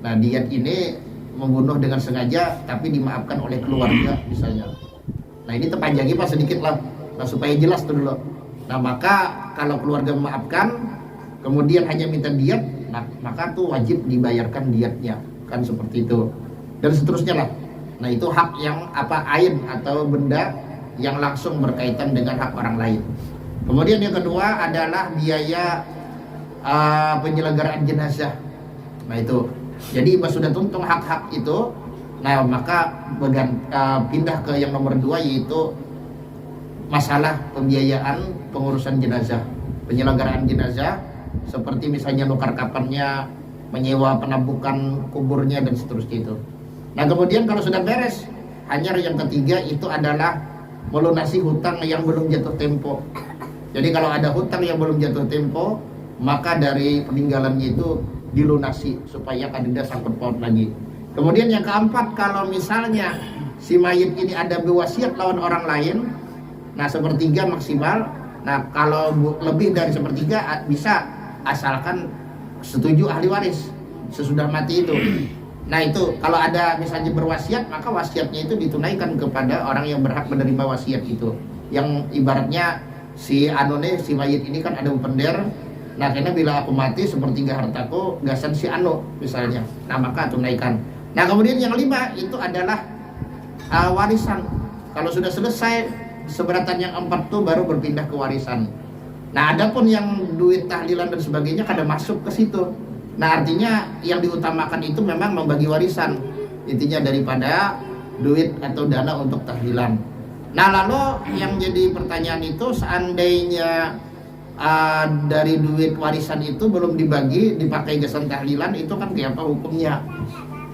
S1: Nah, diat ini membunuh dengan sengaja tapi dimaafkan oleh keluarga misalnya. Nah, ini terpanjangi Pak sedikit lah. Nah, supaya jelas tuh dulu. Nah, maka kalau keluarga memaafkan kemudian hanya minta diat, nah, maka tuh wajib dibayarkan diatnya, kan seperti itu. Dan seterusnya lah. Nah, itu hak yang ain atau benda yang langsung berkaitan dengan hak orang lain. Kemudian yang kedua adalah biaya penyelenggaraan jenazah. Nah, itu. Jadi sudah tuntung hak-hak itu. Nah, maka pindah ke yang nomor 2, yaitu masalah pembiayaan pengurusan jenazah, penyelenggaraan jenazah, seperti misalnya nukar kafannya, menyewa penabukan kuburnya dan seterusnya itu. Nah, kemudian kalau sudah beres, hanya yang ketiga itu adalah melunasi hutang yang belum jatuh tempo. Jadi kalau ada hutang yang belum jatuh tempo, maka dari peninggalannya itu dilunasi supaya tidak sangkut paut lagi. Kemudian yang keempat, kalau misalnya si mayit ini ada berwasiat lawan orang lain, nah sepertiga maksimal. Nah, kalau lebih dari sepertiga bisa, asalkan setuju ahli waris sesudah mati itu. Nah, itu kalau ada misalnya berwasiat, maka wasiatnya itu ditunaikan kepada orang yang berhak menerima wasiat itu. Yang ibaratnya si mayit ini kan ada pender. Nah, karena bila aku mati sepertiga hartaku gasan si misalnya. Nah, maka tunaikan. Nah, kemudian yang 5 itu adalah warisan. Kalau sudah selesai seberatan yang 4 tuh baru berpindah ke warisan. Nah, adapun yang duit tahlilan dan sebagainya kada masuk ke situ. Nah, artinya yang diutamakan itu memang membagi warisan, intinya daripada duit atau dana untuk tahlilan. Nah, lalu yang jadi pertanyaan itu, seandainya dari duit warisan itu belum dibagi, dipakai gasan tahlilan, itu kan kayak apa hukumnya?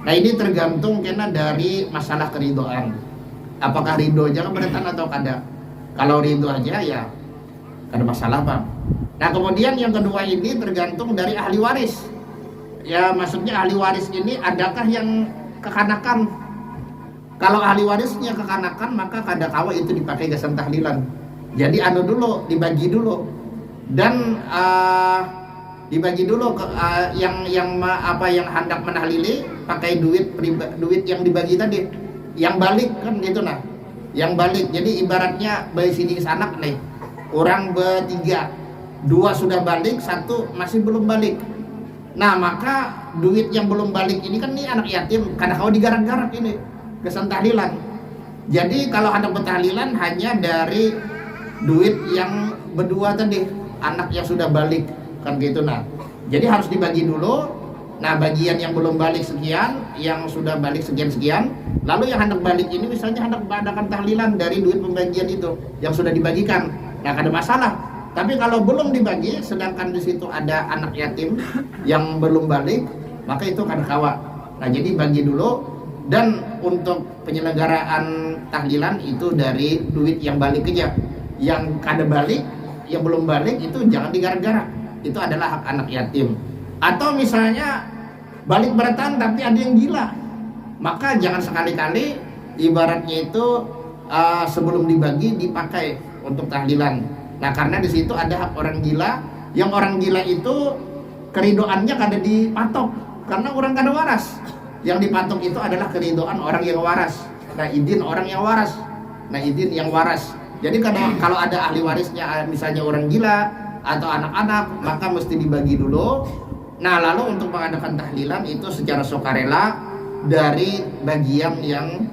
S1: Nah, ini tergantung karena dari masalah keridoan. Apakah ridho aja keberatan atau kada? Kalau ridho aja ya kada masalah, Bang. Nah, kemudian yang kedua ini tergantung dari ahli waris. Ya, maksudnya ahli waris ini adakah yang kekanakan? Kalau ahli warisnya kekanakan, maka kada kawa itu dipakai gasan tahlilan. Jadi dulu dibagi dulu. Dan dibagi dulu ke yang hendak menahlili pakai duit yang dibagi tadi, yang balik kan gitu. Nah, yang balik, jadi ibaratnya bayi sini sanak nih, orang bertiga, 2 sudah balik, 1 masih belum balik. Nah, maka duit yang belum balik ini kan nih anak yatim, karena kau digarap-garap ini kesan tahlilan. Jadi kalau ada bertahlilan hanya dari duit yang berdua tadi, anak yang sudah balik kan gitu. Nah, jadi harus dibagi dulu. Nah, bagian yang belum balik sekian, yang sudah balik sekian, lalu yang hendak balik ini misalnya hendak mengadakan tahlilan dari duit pembagian itu yang sudah dibagikan. Nah, ada masalah. Tapi kalau belum dibagi, sedangkan di situ ada anak yatim yang belum balik, maka itu kan kawa. Nah, jadi bagi dulu. Dan untuk penyelenggaraan tahlilan itu dari duit yang balik aja. Yang kada balik, yang belum balik itu jangan digara-gara. Itu adalah hak anak yatim. Atau misalnya balik beratan tapi ada yang gila, maka jangan sekali-kali ibaratnya itu sebelum dibagi dipakai untuk tahlilan. Nah, karena di situ ada hak orang gila. Yang orang gila itu keridoannya kada dipatok karena orang kada waras. Yang dipatok itu adalah keridoan orang yang waras. Nah, izin orang yang waras. Nah, izin yang waras. Jadi kalau ada ahli warisnya misalnya orang gila atau anak-anak, maka mesti dibagi dulu. Nah, lalu untuk mengadakan tahlilan itu secara sukarela dari bagian yang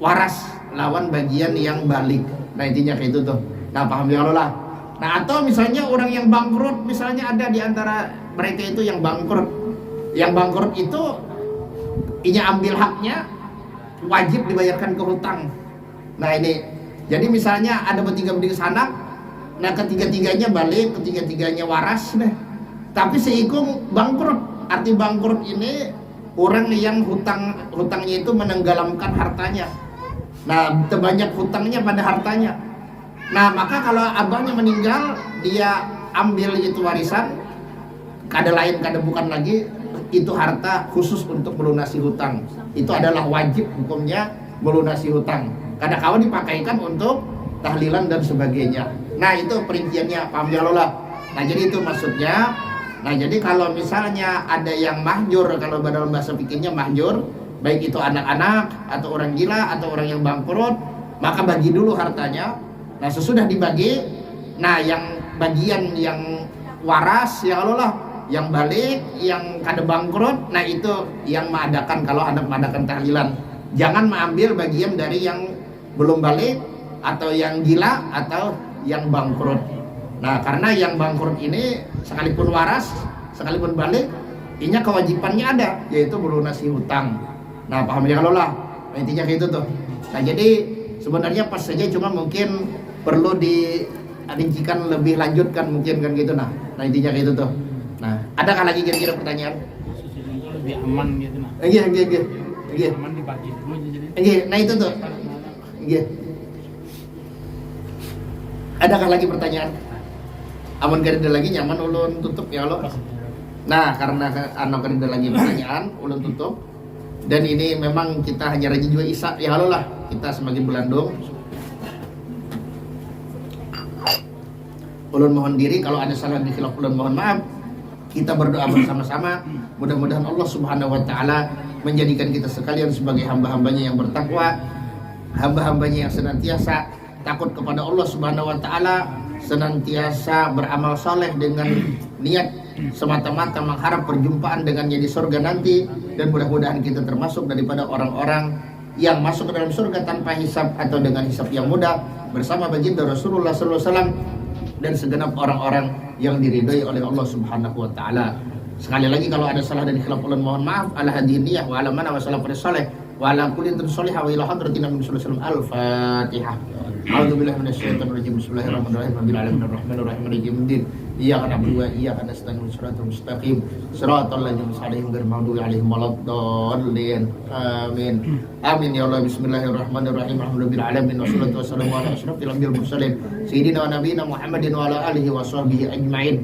S1: waras lawan bagian yang balik. Nah, intinya kayak itu tuh. Nah, paham ya Allah. Nah, atau misalnya orang yang bangkrut, misalnya ada di antara mereka itu yang bangkrut. Yang bangkrut itu inya ambil haknya, wajib dibayarkan ke hutang. Nah, ini jadi misalnya ada bertiga sanak, nah ketiga-tiganya balik, ketiga-tiganya waras deh. Tapi seikung bangkrut. Arti bangkrut ini orang yang hutangnya itu menenggelamkan hartanya. Nah, terbanyak hutangnya pada hartanya. Nah, maka kalau abahnya meninggal, dia ambil itu warisan, kada lain kada bukan lagi, itu harta khusus untuk melunasi hutang. Itu adalah wajib hukumnya melunasi hutang. Kada kawan dipakaikan untuk tahlilan dan sebagainya. Nah, itu perinciannya, paham ya Allah. Nah, jadi itu maksudnya. Nah, jadi kalau misalnya ada yang mahjur, kalau dalam bahasa fikihnya mahjur, baik itu anak-anak atau orang gila atau orang yang bangkrut, maka bagi dulu hartanya. Nah, sesudah dibagi, nah yang bagian yang waras ya Allah, yang balik, yang kada bangkrut, nah itu yang mengadakan kalau ada mengadakan tahlilan. Jangan mengambil bagian dari yang belum balik atau yang gila atau yang bangkrut. Nah, karena yang bangkrut ini sekalipun waras, sekalipun balik, intinya kewajibannya ada, yaitu melunasi hutang. Nah, paham ya kalau lah. Nah, intinya kayak itu tuh. Nah, jadi sebenarnya pas saja, cuma mungkin perlu dirincikan lebih lanjutkan mungkin kan gitu. Nah intinya kayak itu tuh. Nah, adakah lagi kira-kira pertanyaan?
S4: Lebih aman gitu nah.
S1: Iya.
S4: Aman dibagi dulu jadi.
S1: Iya, nah itu tuh. Iya. Adakah lagi pertanyaan? Amun kada ada lagi nyaman ulun tutup ya Allah. Nah, karena anak kada ada lagi pertanyaan, ulun tutup. Dan ini memang kita hanya rajin juga Isa ya Allah lah. Kita semakin Belandung. Ulun mohon diri, kalau ada salah di khilaf ulun mohon maaf. Kita berdoa bersama-sama. Mudah-mudahan Allah Subhanahu wa taala menjadikan kita sekalian sebagai hamba-hambanya yang bertakwa, hamba-hambanya yang senantiasa takut kepada Allah Subhanahu wa taala, senantiasa beramal saleh dengan niat semata-mata mengharap perjumpaan dengannya di surga nanti, dan mudah-mudahan kita termasuk daripada orang-orang yang masuk ke dalam surga tanpa hisab atau dengan hisab yang mudah bersama baginda Rasulullah sallallahu alaihi wasallam dan segenap orang-orang yang diridhai oleh Allah Subhanahu wa taala. Sekali lagi kalau ada salah dan khilaf ulun mohon maaf. Ala hadhihi niyyah wa ala mana wa salam salih wa ala kulli sholihah wa ila hadratina min sallallahu al-fatihah. A'udzu billahi minasyaitonir rajim. Bismillahirrahmanirrahim. Rabbil alamin arrahmanir rahim maliki yaumiddin. Iyyaka na'budu wa iyyaka nasta'in shiratal mustaqim. Shiratal ladzina an'amta 'alaihim ghairil maghdubi 'alaihim waladdallin. Amin. Amin ya Allah. Bismillahirrahmanirrahim. Alhamdulillahil alamin wassalatu wassalamu ala asyrafil anbiya'il mursalin sayyidina wa nabiyina Muhammadin wa ala alihi wa sahbihi ajma'in.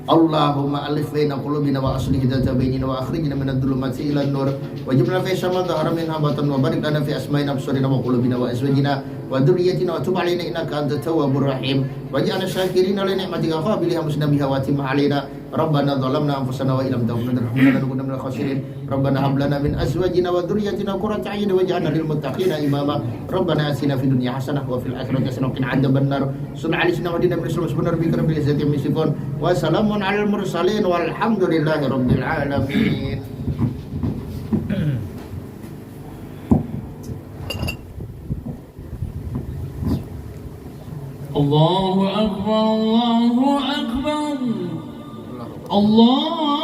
S1: Allahumma alif baina qulubina wa aslih dzata bainina wa akhrijna minadh dhulumati ilan nur waj'alna fi syamma dhahara minha batan wa barik lana fi asma'ina absarina wa qulubina wa azwajina wa dhurriyyatina wa tub 'alaina innaka antat tawwabur rahim waj'alna syakirina li ni'matika qabiliha musnabiha wa timma 'alaina rabbana dhalamna anfusana wa illam taghfir lana lanakunanna minal khasirin rabbana hab lana min azwajina wa dhurriyyatina qurrata a'yun waj'alna lil muttaqina imama rabbana atina fid dunya hasanah wa fil akhirati hasanah wa qina adzabannar sunna alisna wa dina min subhana rabbika rabbil izzati amma yasifun wa salamun alal mursalin walhamdulillahi rabbil alamin.
S4: Allahu akbar, Allahu akbar. Allah